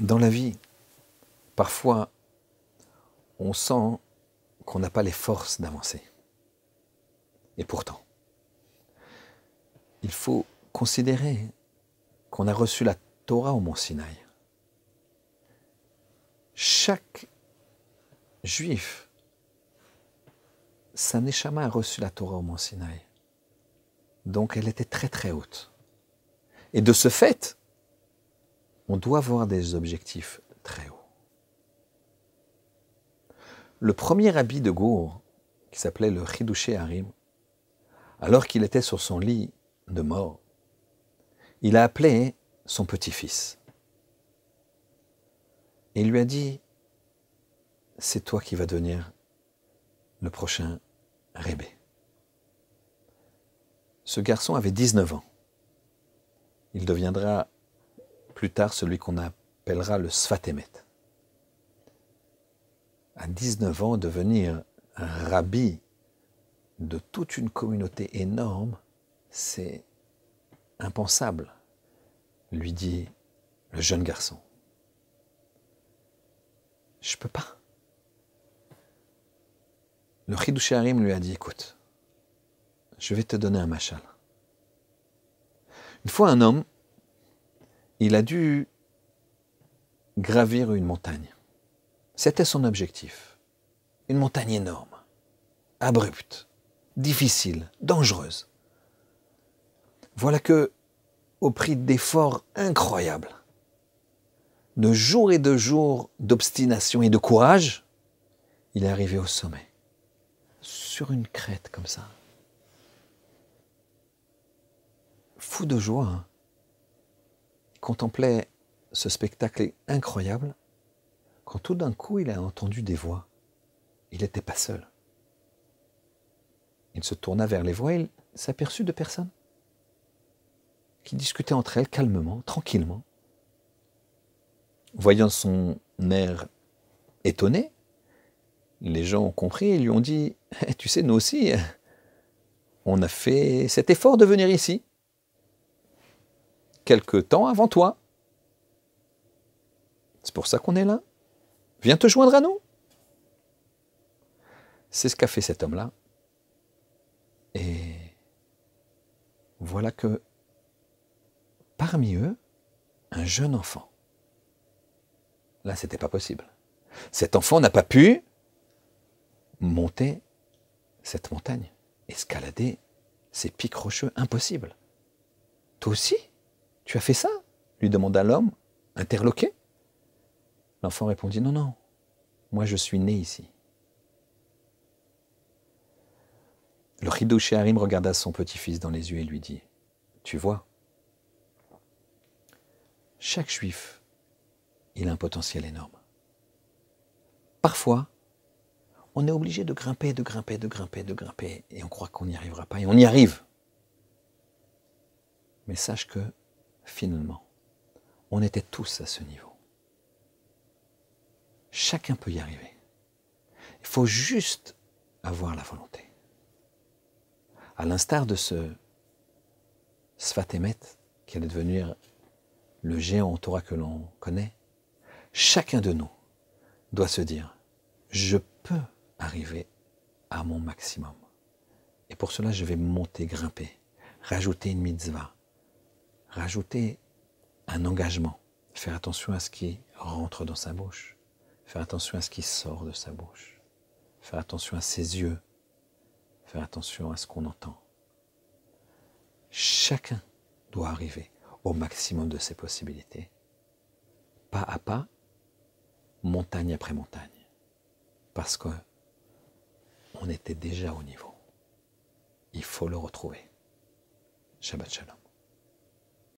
Dans la vie, parfois, on sent qu'on n'a pas les forces d'avancer. Et pourtant, il faut considérer qu'on a reçu la Torah au mont Sinaï. Chaque juif, sa neshama a reçu la Torah au mont Sinaï. Donc elle était très très haute. Et de ce fait, on doit avoir des objectifs très hauts. Le premier rabbi de Gour, qui s'appelait le Chidouché Harim, alors qu'il était sur son lit de mort, il a appelé son petit-fils. Et il lui a dit, c'est toi qui vas devenir le prochain Rébé. Ce garçon avait 19 ans. Il deviendra plus tard celui qu'on appellera le Sfat Emet. À 19 ans, devenir un rabbi de toute une communauté énorme, c'est impensable, lui dit le jeune garçon. Je peux pas. Le Chidouché Harim lui a dit, écoute, je vais te donner un machal. Une fois un homme, il a dû gravir une montagne. C'était son objectif. Une montagne énorme, abrupte, difficile, dangereuse. Voilà que, au prix d'efforts incroyables, de jours et de jours d'obstination et de courage, il est arrivé au sommet, sur une crête comme ça. Fou de joie, hein. Il contemplait ce spectacle incroyable, quand tout d'un coup il a entendu des voix. Il n'était pas seul. Il se tourna vers les voix et il s'aperçut de personnes qui discutaient entre elles calmement, tranquillement. Voyant son air étonné, les gens ont compris et lui ont dit « Tu sais, nous aussi, on a fait cet effort de venir ici, quelque temps avant toi. C'est pour ça qu'on est là. Viens te joindre à nous. » C'est ce qu'a fait cet homme-là. Et voilà que parmi eux, un jeune enfant. Là, c'était pas possible. Cet enfant n'a pas pu monter cette montagne, escalader ces pics rocheux, impossible. Toi aussi, tu as fait ça? Lui demanda l'homme, interloqué. L'enfant répondit, non, non, moi je suis né ici. Le Chidouché Harim regarda son petit-fils dans les yeux et lui dit, tu vois, chaque juif, il a un potentiel énorme. Parfois, on est obligé de grimper, de grimper, de grimper, de grimper, et on croit qu'on n'y arrivera pas, et on y arrive. Mais sache que, finalement, on était tous à ce niveau. Chacun peut y arriver. Il faut juste avoir la volonté. À l'instar de ce Sfat Emet, qui allait devenir le géant en Torah que l'on connaît, chacun de nous doit se dire, je peux arriver à mon maximum. Et pour cela, je vais monter, grimper, rajouter une mitzvah, rajouter un engagement, faire attention à ce qui rentre dans sa bouche, faire attention à ce qui sort de sa bouche, faire attention à ses yeux, faire attention à ce qu'on entend. Chacun doit arriver au maximum de ses possibilités, pas à pas, montagne après montagne, parce qu'on était déjà au niveau. Il faut le retrouver. Shabbat Shalom.